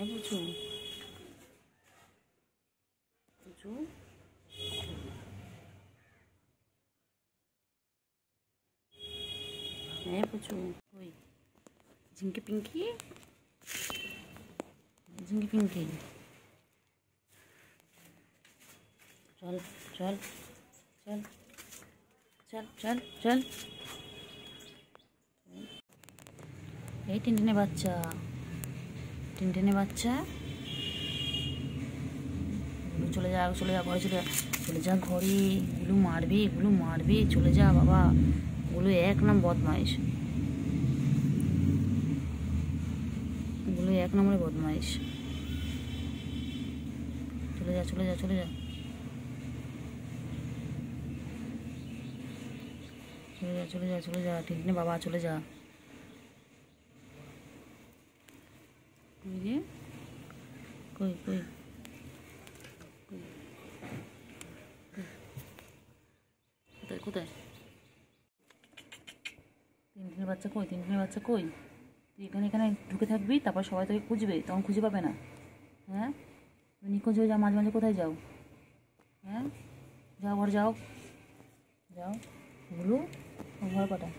হ্যাঁ পুচু, পুচু হ্যাঁ পুচু। ওই ঝিঙ্কি পিঙ্কি, ঝিঙ্কি পিঙ্কি, চল চল চল চল চল চল। এই টিনটিনে বাচ্চা, টিনটিনে বাচ্চা, চলে যা চলে যা ঘরে, চলে যা চলে যা ঘরে। এগুলো মারবে, এগুলো মারবে, চলে যা বাবা। ওগুলো এক নাম বদমাইশ, ওগুলো এক নম্বরে বদমাইশ। চলে যা চলে যা চলে যা চলে যা চলে যা চলে যা। টিনটিনে বাবা চলে যা। কই কই কোথায় কোথায়? টিনটিনের বাচ্চা কই? টিনটিনের বাচ্চা কই? তুই এখানে এখানে ঢুকে থাকবি, তারপর সবাই তোকে খুঁজবে, তখন খুঁজে পাবে না। হ্যাঁ, তুমি নিখোঁজ হয়ে যাও, মাঝে মাঝে কোথায় যাও? হ্যাঁ, যাও ঘর যাও, যাও। গুলু ঘর পাঠা,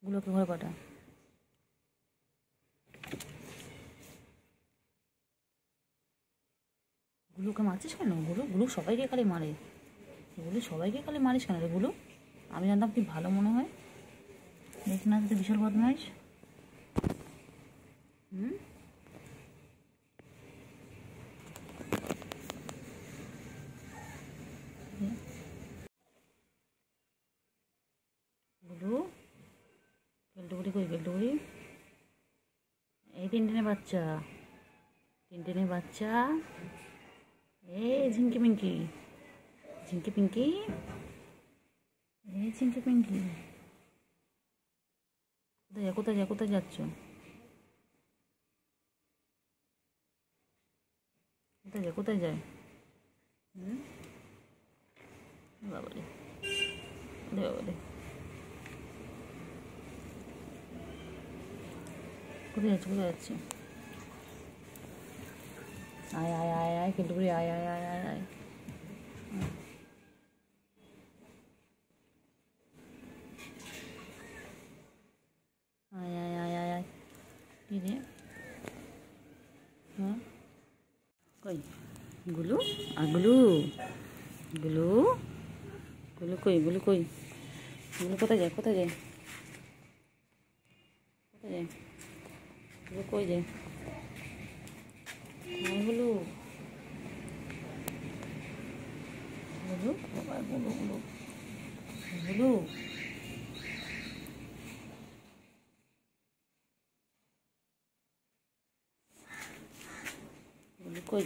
গুলোকে ঘরে পাঠা। গুলুকে মারছিস কেন? গুলু গুলু সবাইকে খালি মারে, গুলু সবাইকে খালি মারিস কেন রে গুলু? আমি জানতাম তুই ভালো মনে হয়, দেখি না তুই বিশাল বদমাইশ। গুলু কেলটুকুরি কই? কেলটুকুরি, এই টিনটিনে বাচ্চা, টিনটিনে বাচ্চা, এই ঝিঙ্কি পিঙ্কি, ঝিঙ্কি পিঙ্কি, এই ঝিঙ্কি পিঙ্কি। কোথায় কোথায় যা কোথায় যাচ্ছ? কোথায় যায় কোথায় যায়? বাবারে, বাবারে, কোথায় যাচ্ছে কোথায় যাচ্ছে? আয় আয় আয় আয় কেলটুকুরি, আয় আয় আয় আয় আয়। আয় আয় আয় আয় আয়। কি রে? হ্যাঁ কই গুলু? আর গুলু, গুলু, গুলু কই? গুলু কই? গুলু কোথায় যায় কোথায় যায় কোথায় যায়? গুলু কই যায়? গুলু, গুলু বাবা, গুলু গুলু গুলু, গুলু কই?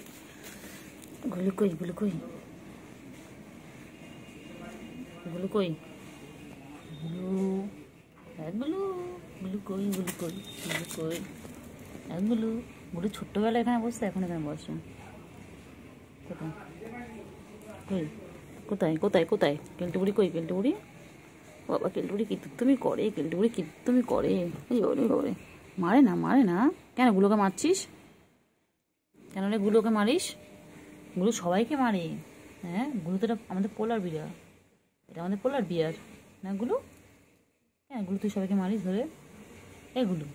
গুলু কই? গুলু কই? গুলু কই? গুলু, হ্যাঁ গুলু, গুলু কই? গুলু কই? গুলু কই? হ্যাঁ গুলু। গুলু ছোট্টবেলা এখানে বসতে, এখন এখানে বসে। কোথায় কই? কোথায় কোথায় কোথায়? কেলটুকুরি কই? কেলটুকুরি বাবা, কেলটুকুরি কি তুমি করে? কেলটুকুরি কি তুমি করে? এই বাবারে বাবারে, মারে না মারে না। কেন গুলোকে মারছিস? কেন রে গুলোকে মারিস? গুলো সবাইকে মারে। হ্যাঁ, গুলো তো এটা আমাদের পোলার বিড়াল, এটা আমাদের পোলার বিয়ার না গুলো? হ্যাঁ গুলো তুই সবাইকে মারিস ধরে? এগুলো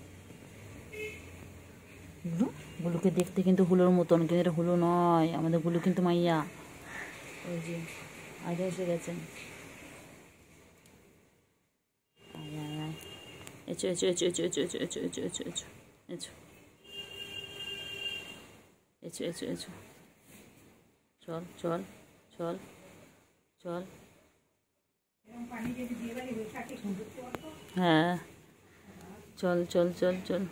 গুলো, গুলোকে দেখতে কিন্তু হুলোর মতন, কিন্তু এটা হুলো নয়, আমাদের গুলো কিন্তু মাইয়া। ওই যে আগে এসে গেছেন। আয় আয় আয়, echo echo echo echo echo echo echo echo echo echo echo echo echo echo. চল চল চল চল। হ্যাঁ চল চল চল চল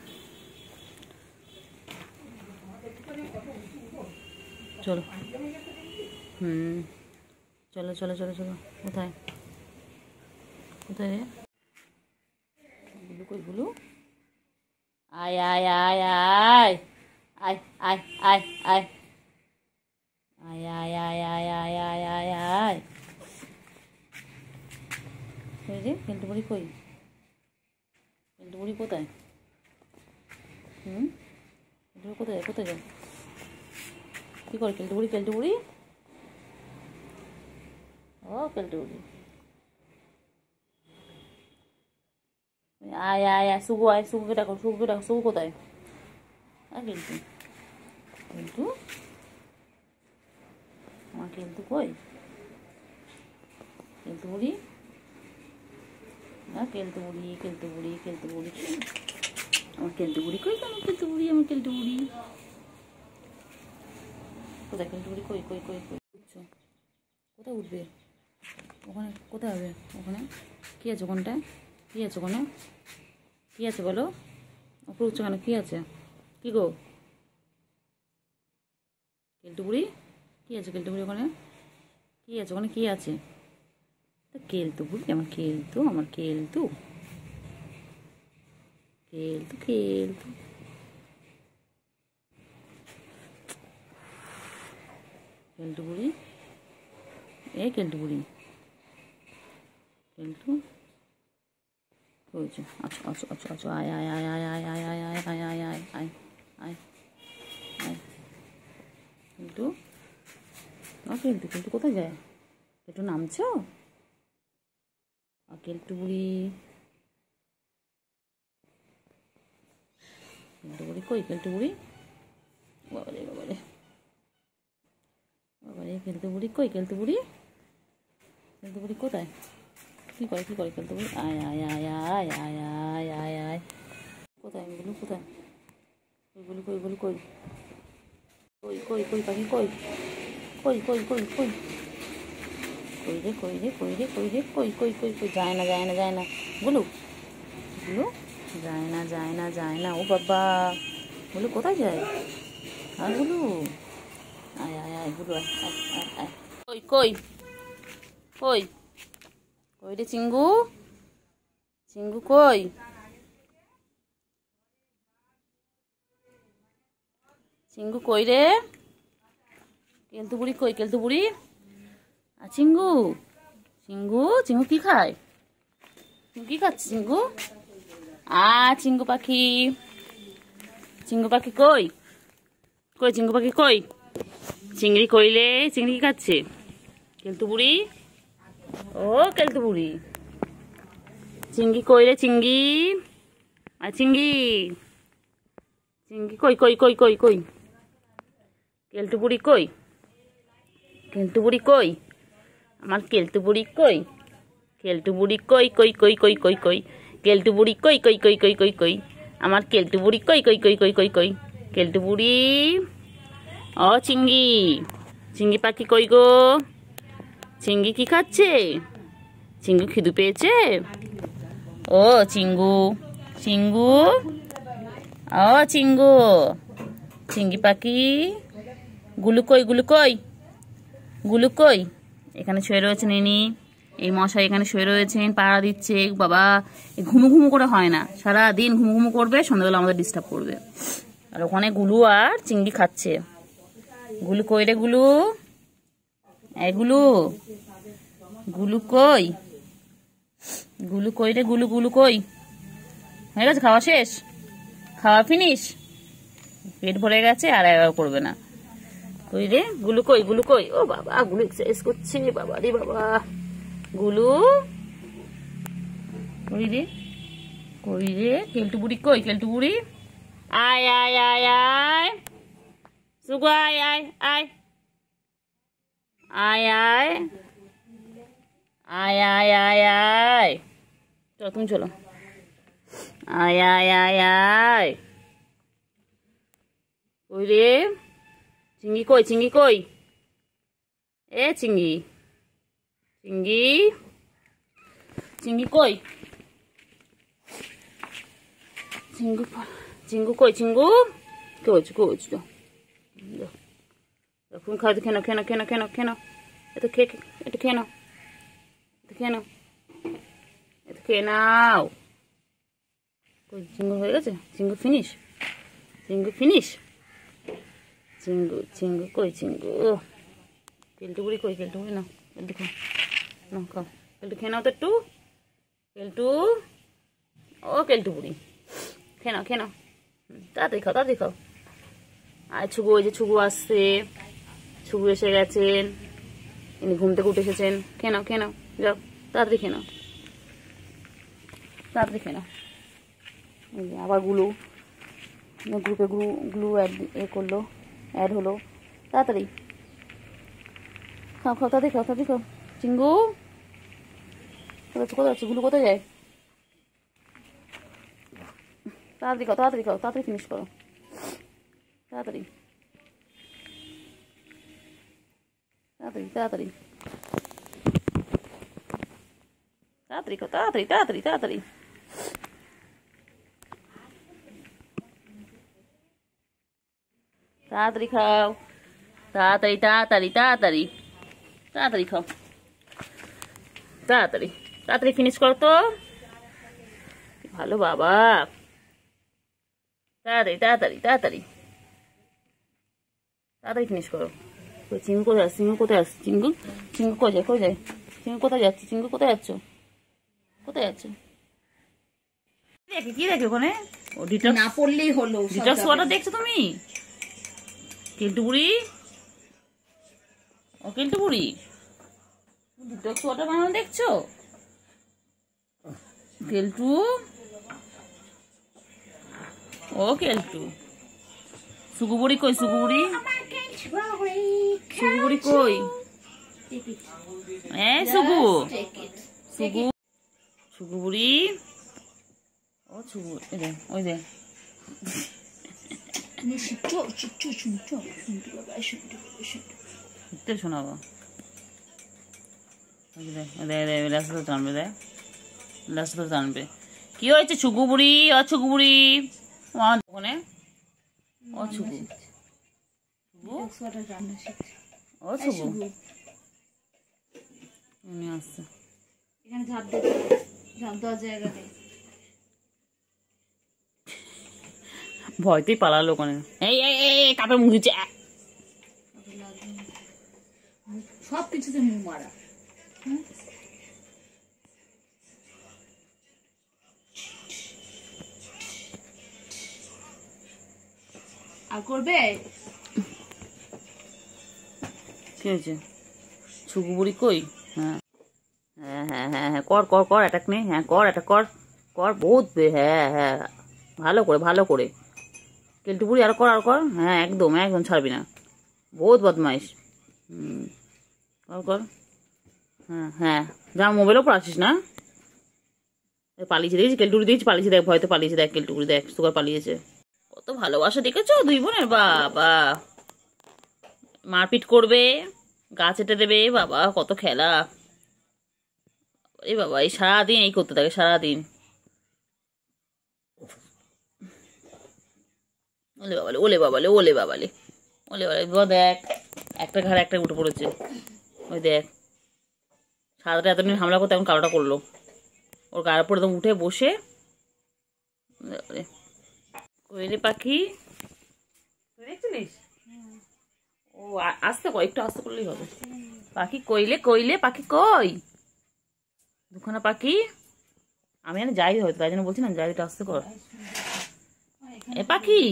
চলো। চলো চলো চলো চলো। কোথায় কোথায় রে গুলু? কই গুলু? আয় আয় আয় আয় আয় আয় আয় আয় আয় আয় আয় আয় আয় আয় আয় আয়। কই রে কেলটুকুরি কই? কেলটুকুরি কোথায়? হুম, কোথায় যায় কোথায় যায়? কী করে কেলটু বুড়ি? কেলটু বুড়ি, ও কেলটু বুড়ি, আয় আয় আয়, শুভু আয়, শুভুকে ডাকো, শুভুকে ডাকো। শুভু কোথায়? আর কেলটু, কেলটু, আমার কেলটু কই? কেলটু বুড়ি, না কেলটু বুড়ি, কেলটু বুড়ি, কেলটু বুড়ি, আমার কেলটু বুড়ি কই? আমার কেলটু বুড়ি, আমার কেলটু বুড়ি কোথায়? কেলটু বুড়ি কই কই কই কই? উঠছো কোথায়? উঠবে ওখানে? কোথায় হবে ওখানে? কী আছে ওখানটায়? কী আছে ওখানে? কী আছে বলো? ওপরে উঠছো কেন? কী আছে? কী গো কেলটু বুড়ি? কী আছে কেলটু বুড়ি ওখানে? কী আছে ওখানে? কী আছে? তা কেলটু বুড়ি, আমার কেলটু, আমার কেলটু, কেলটু, কেলটু, কেলটু বুড়ি, এ কেলটু বুড়ি, কেলটু হয়েছে। আচ্ছা আচ্ছা আচ্ছা আচ্ছা, আয় আয় আয় আয় আয় আয় আয় আয় আয় আয় আয় আয় আয় আয়, কেলটু, কেলটু, কেলটু কোথায় যায়? কেলটু নামছো? কেলটু বুড়ি, কেলটু বুড়ি কই? কেলটু বুড়ি, বাবারে বাবারে বাবারে, কেলটু বুড়ি কই? কেলটু বুড়ি, কেলটু বুড়ি কোথায়? কী করে কী করে কেলটু বুড়ি? আয় আয় আয় আয় আয় আয় আয় আয়, কোথায় এগুলো? কোথায় ওইগুলো? কই ওইগুলো? কই কই কই কই পাখি কই? কই কই কই কই কই রে কই রে কই রে কই রে কই কই কই কই? যায় না যায় না যায় না, গুলু গুলু, যায় না যায় না যায় না। ও বাবা, গুলু কোথায় যায়? আর গুলু, আয় আয় আয় গুলু, আয় আয় আয় আয়। কই কই কই কই রে চিঙ্গু? চিঙ্গু কই? চিঙ্গু কই রে? কেলটু বুড়ি কই? কেলটু বুড়ি, আর চিঙ্গু, চিঙ্গু, চিঙ্গু কি খায়? চিঙ্গু কি খাচ্ছে চিঙ্গু? চিঙ্গু পাখি, চিঙ্গু পাখি কই? কই চিঙ্গু পাখি কই? চিংড়ি কইলে, চিংড়ি কি খাচ্ছে? কেলটু বুড়ি, ও কেলটু বুড়ি, চিংড়ি কইলে? চিংড়ি, আর চিংড়ি, চিংড়ি কই কই কই কই কই? কেলটু বুড়ি কই? কেলটু বুড়ি কই? আমার কেলটু বুড়ি কই? কেলটু বুড়ি কই কই কই কই কই কই? কেলটু বুড়ি কই কই কই কই কই কই? আমার কেলটু বুড়ি কই কই কই কই কই কই? কেলটু বুড়ি, ও চিংড়ি, চিংড়ি পাখি কই গো? চিংড়ি কি খাচ্ছে? চিঙ্গু খিদু পেয়েছে? ও চিঙ্গু, চিঙ্গু, ও চিঙ্গু, চিঙ্গি পাখি, গুলু কই? গুলু কই? গুলু কই? এখানে শুয়ে রয়েছেন ইনি, এই মশাই এখানে শুয়ে রয়েছেন, পাড়া দিচ্ছে। বাবা, ঘুমু ঘুমু করে হয় না, সারাদিন ঘুমু ঘুমু করবে, সন্ধ্যাবেলা আমাদের ডিস্টার্ব করবে। আর ওখানে গুলু আর চিংড়ি খাচ্ছে। গুলু কই রে গুলু? এগুলো গুলু কই? গুলু কই রে? গুলু, গুলু কই? হয়ে গেছে খাওয়া শেষ? খাওয়া ফিনিশ? পেট ভরে গেছে, আর একবার করবে না। কই রে গুলু কই? গুলু কই? ও বাবা, গুলু এক্সারসাইজ করছে, বাবা রে বাবা। গুলু কই রে? কই রে? কেলটু বুড়ি কই? কেলটু বুড়ি, আয় আয় আয় আয়, সুগু আয় আয় আয় আয় আয় আয় আয় আয় আয়, চলো তুমি চলো, আয় আয় আয় আয়। কই রে? চিংড়ি কই? চিংড়ি কই? এ চিংড়ি, চিংড়ি, চিংড়ি কই? চিঙ্গু, চিঙ্গু কই? চিঙ্গু কই? কই? তুমি খাও, খেয়ে নাও, খেয়ে নাও, খেয়ে নাও, খেয়ে নাও, খেয়ে নাও, এত খেয়ে, একটু খেয়ে নাও, একটু খেয়ে নাও, একটু খেয়ে নাও। কই চিঙ্গু হয়ে গেছে? চিঙ্গু ফিনিশ? চিঙ্গু ফিনিশ? চিঙ্গু, চিঙ্গু কই? চিঙ্গু, কেলটু বুড়ি কই? কেলটু বুড়ি নাও, কেলটু খাও, নাও খাও, কেলটু খেয়ে নাও তো একটু, কেলটু, ও কেলটু বুড়ি, খেয়ে নাও, খেয়ে নাও, তাড়াতাড়ি খাও, তাড়াতাড়ি খাও। আর ছুগু, ওই যে ছুগু আসছে, ছুগু এসে গেছেন, ইনি ঘুম থেকে উঠে এসেছেন। খেয়ে নাও, খেয়ে নাও, যাও তাড়াতাড়ি খেয়ে নাও, তাড়াতাড়ি খেয়ে নাও। আবার গুলু, গ্রুপে গ্লু অ্যাড করলো, অ্যাড হলো। তাড়াতাড়ি খাও, খাও, তাড়াতাড়ি খাও, তাড়াতাড়ি খাও। চিঙ্গু কোথায় যাচ্ছে? গুলু কোথায় যায়? তাড়াতাড়ি খাও, তাড়াতাড়ি খাও, তাড়াতাড়ি ফিনিশ করো, তাড়াতাড়ি তাড়াতাড়ি তাড়াতাড়ি তাড়াতাড়ি খাও, তাড়াতাড়ি তাড়াতাড়ি তাড়াতাড়ি। তাড়াতাড়ি খাও, তাড়াতাড়ি তাড়াতাড়ি তাড়াতাড়ি তাড়াতাড়ি খাও, তাড়াতাড়ি তাড়াতাড়ি ফিনিশ করো তো। ভালো বাবা, তাড়াতাড়ি তাড়াতাড়ি তাড়াতাড়ি তাড়াতাড়ি ফিনিশ করো। চিঙ্গু কোথায় আসছে? চিঙ্গু কোথায় আসছে? চিঙ্গু, চিঙ্গু কোথায় যায়? কোথায় যায়? চিঙ্গু কোথায় যাচ্ছে? চিঙ্গু কোথায় যাচ্ছ? কোথায় যাচ্ছে? কি দেখে ওখানে? ও ডিটক্স না পড়লেই হলো। ডিটক্স ওয়াটার দেখছো তুমি? কেলটু বুড়ি, ও কেলটু বুড়ি, ডিটক্স ওয়াটার বানানো দেখছো? কেলটু, ও কেলটু। সুগু বুড়ি কই? সুগু বুড়ি, সুগু বুড়ি কই? সুগু, সুগু, সুগু বুড়ি, ও সুগু, ওই দে শোনাবো। টানবে, দেখ লাস্ট টানবে। কি হয়েছে ছুগু বুড়ি? ও ছুগু বুড়ি, ওখানে ও ছুগু, ও ছুগু উনি আসছে। এখানে ঝাঁপ দেওয়ার জায়গা নেই। ভয়তেই পালালো ওখানে। এই কাপড় মুখ দিচ্ছে, সব কিছুতে মুখ মারা। আর করবে? কি হয়েছে? ছুগু বুড়ি কই? হ্যাঁ হ্যাঁ হ্যাঁ হ্যাঁ হ্যাঁ, কর কর কর, অ্যাটাক নেই। হ্যাঁ কর, অ্যাটাক কর, কর বহুত। হ্যাঁ হ্যাঁ, ভালো করে ভালো করে। কেলটু বুড়ি আর কর, আর কর। হ্যাঁ একদম একদম ছাড়বি না, বহুত বদমাইশ। কর কর। হ্যাঁ হ্যাঁ, যা মোবাইলের উপর আসিস না। পালিয়েছে দেখেছি, কেলটুরি দিয়েছি, পালিয়েছে দেখ, ভয়তে পালিয়েছে দেখ, কেলটুরি দেখ, সুগার পালিয়েছে। কত ভালোবাসা দেখেছো দুই বোনের, বাবা। মারপিট করবে, গাছ এঁটে দেবে, বাবা কত খেলা। এই বাবা, এই সারাদিন এই করতে থাকে, সারাদিন। ওলে বাবালে, ওলে বাবালে, ওলে বাবালে, ওলে বাবালে। দেখ একটা ঘাড়ে একটা উঠে পড়েছে, ওই দেখ। সারাটা এতদিন হামলা করতে এখন কালোটা করলো, ওর গায়ের উপর একদম উঠে বসে। কোয়েলে পাখি, তুই দেখছিলিস? ও আস্তে কর, একটু আস্তে করলেই হবে। পাখি কইলে, কইলে পাখি কই? দুখানা পাখি। আমি জানি যাই হয়তো, তাই জন্য বলছি না, যাই একটু আস্তে কর। এ পাখি,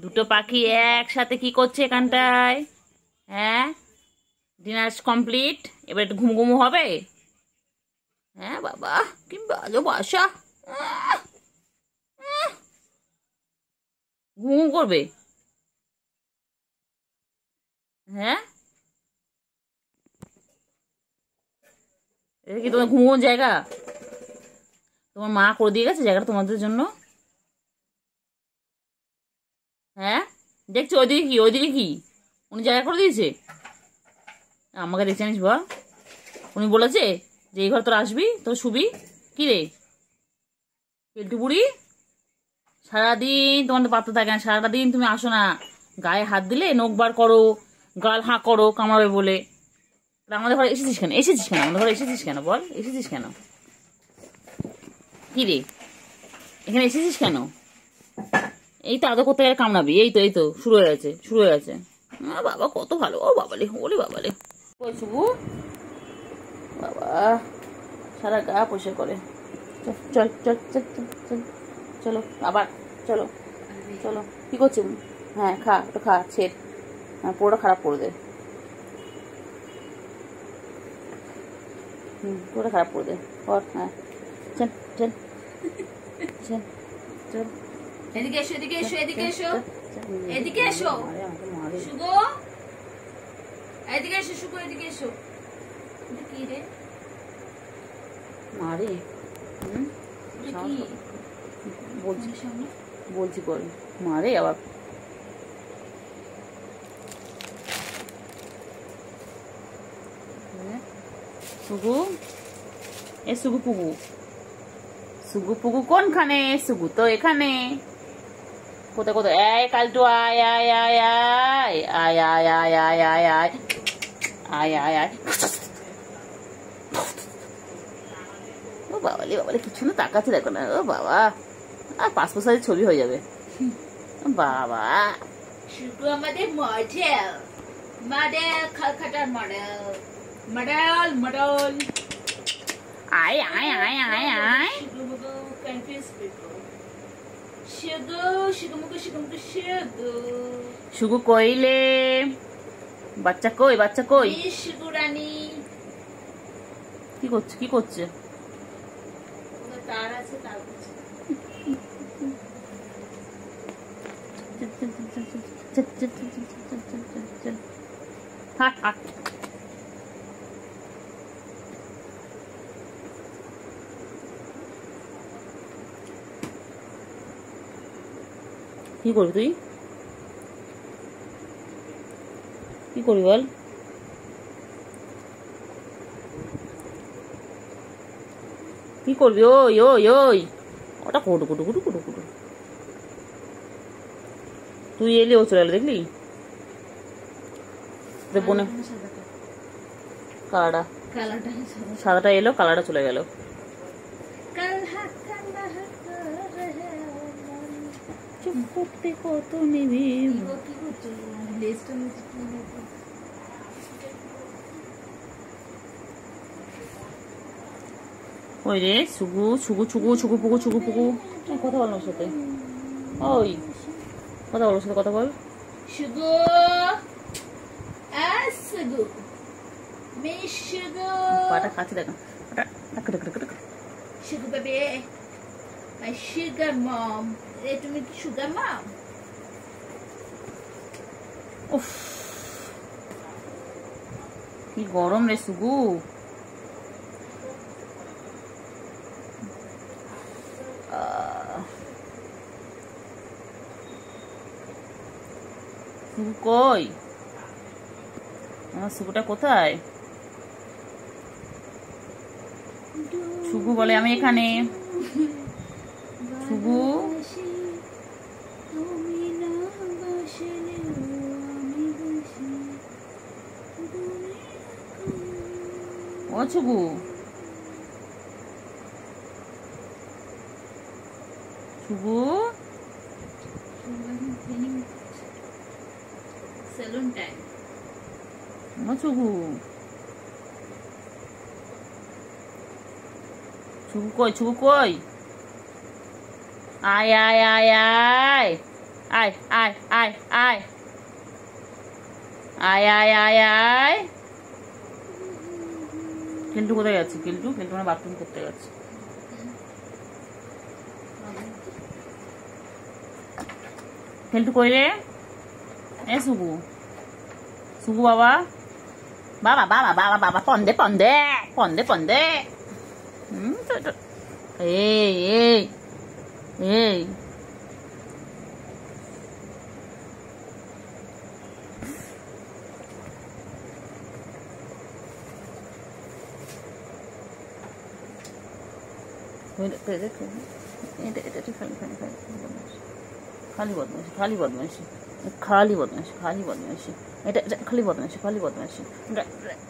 দুটো পাখি একসাথে কি করছে এখানটায়? হ্যাঁ, ডিনার কমপ্লিট, এবার একটু ঘুম ঘুমু হবে। হ্যাঁ বাবা, কি বাজে বাসা। ঘুম করবে? হ্যাঁ, এটা কি তোমার ঘুমোর জায়গা? তোমার মা করে দিয়ে গেছে জায়গাটা তোমাদের জন্য। হ্যাঁ দেখছো, ওইদিকে কি, ওইদিকে কি উনি জায়গা করে দিয়েছে? আমাকে দেখছে জানিস বল, উনি বলেছে যে এই ঘর তোর আসবি, তোর শুবি। কি রে পেল্টু বুড়ি, সারাদিন তোমার তো পাত্তা থাকে না, সারাদিন তুমি আসো না, গায়ে হাত দিলে নখ বার করো, গাল হাঁ করো কামাবে বলে। আমাদের ঘরে এসেছিস কেন? এসেছিস কেন আমাদের ঘরে? এসেছিস কেন বল, এসেছিস কেন? কি রে এখানে এসেছিস কেন? এই তো আদৌ করতে গেলে কামড়াবি। এই তো এই তো শুরু হয়ে গেছে, শুরু হয়ে গেছে। বাবা কত ভালো, ও বাবালে, ওলে বাবালে। কই শুভু বাবা, সারা গা পয়সা করে। চল চল চল চল চল, চলো আবার চলো চলো, কি করছো? হ্যাঁ খা, একটু খা, ছেড়, হ্যাঁ পুরোটা খারাপ করে দে। পুরোটা খারাপ করে দে, কর, হ্যাঁ চল চল চল চল। এদিকে এসো, এদিকে এসো, এদিকে এসো, এদিকে এসো শুগো, এদিকে এসো শুগো, এদিকে এসো। এটা কি রে? মারে। কি বলছি, বলছি বল, মারে আবার। সুগু, এ সুগু পুগু, সুগু পুগু কোনখানে? সুগু তো এখানে। কোথায় কোথায়? এই কালটু আয় আয় আয় আয় আয় আয় আয় আয় আয় আয় আয় আয় আয়। ও বাবালে বাবালে, কিছু না, তাকাচ্ছে দেখো না। ও বাবা, আর পাসপোর্ট সাইজের ছবি হয়ে যাবে। বাবা শুগো আমাদের মডেল, মডেল, খালখাটার মডেল, মডেল মডেল। আয় আয় আয় আয় আয়। শুগো কনফিউজ পিপল। শুগো শুগো শুগো শুগো। শুগু কইলে, বাচ্চা কই, বাচ্চা কই? শুগো রানী কি করছে, কি করছে? তার আছে, তার কাছে। হাট হাট। কি করবি তুই? কি করবি বল? কি করবি? ওই ওই ওই, ওটা কুটু কুটু কুটু কুটু কুটু। তুই এলি, ও চলে এলো, দেখলি? বোনে কালারটা, সাদাটা এলো, কালারটা চলে গেল। চুপ করতে কত নেবে। ওই রে সুগু, সুগু ছুগু, ছুগু পুগু, ছুগু পুগু, কথা বল ওর সাথে। ওই কথা বল, ওর সাথে কথা বল। শুগো শুগো মে শুগো। পাটা খাচ্ছে দেখো, পাটা টাক টাক টাক টাক। শুগো বেবি, মাই সুগার মম। এ তুমি কি সুগার মম? উফ, কি গরম রে সুগু। সুগু কই? আমার সুগুটা কোথায়? সুগু বলে আমি এখানে। সুগু, ও সুগু, সুগু, সেলুন টাইম। ও সুগু, সুগু কই, সুগু কই? আয় আয় আয় আয় আয় আয় আয় আয় আয় আয় আয় আয়। কেলটু কোথায় গেছে? কেলটু, কেলটু মানে বাথরুম করতে গেছে। কেলটু কই রে? এ সুগু, সুগু বাবা, বাবা বাবা বাবা বাবা, পন্দে পন্দে পন্দে পন্দে। এই এই এই, খালি বদমাইশি, খালি বদমাইশি, খালি বদমাইশি, খালি বদমাইশি, এটা খালি বদমাইশি, খালি বদমাইশি।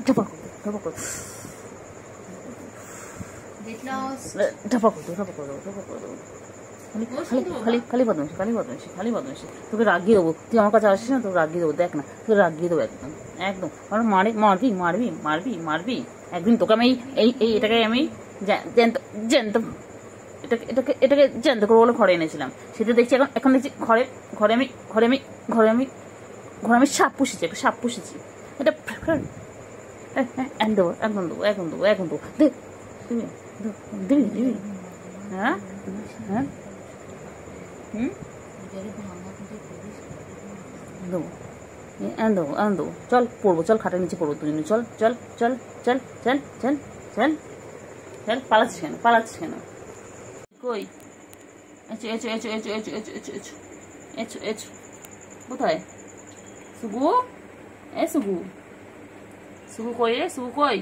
ঢাপা করতো, ঢাপা করতো, ঢাপা করতো, ঢাপা করে দেবো, ঢাপা করে দেবো। খালি খালি বদমাইশি, খালি বদমাইশি, খালি বদমাইশি। তোকে রাগিয়ে দেবো, তুই আমার কাছে আসিস না, তোকে রাগিয়ে দেবো, দেখ না, তোকে রাগিয়ে দেবো একদম একদম। আমার মারবি মারবি মারবি মারবি একদিন তোকে আমি এই এই এটাকে আমি জ্যান্ত জ্যান্ত এটাকে জ্যান্ত করবো বলে ঘরে এনেছিলাম, সেটা দেখছি এখন দেখছি ঘরে আমি সাপ পুষেছি, একটা সাপ পুষেছি। এটা একদম দেবো দিবি। হ্যাঁ হ্যাঁ দেবো দেবো। চল পড়বো, চল খাটের নিচে পড়বো দুজনে, চল চল চল চল চল চল চল চল। পালাচ্ছিস কেন কই? এচো কোথায় সুগু? সুগু কই রে? সুগু কই?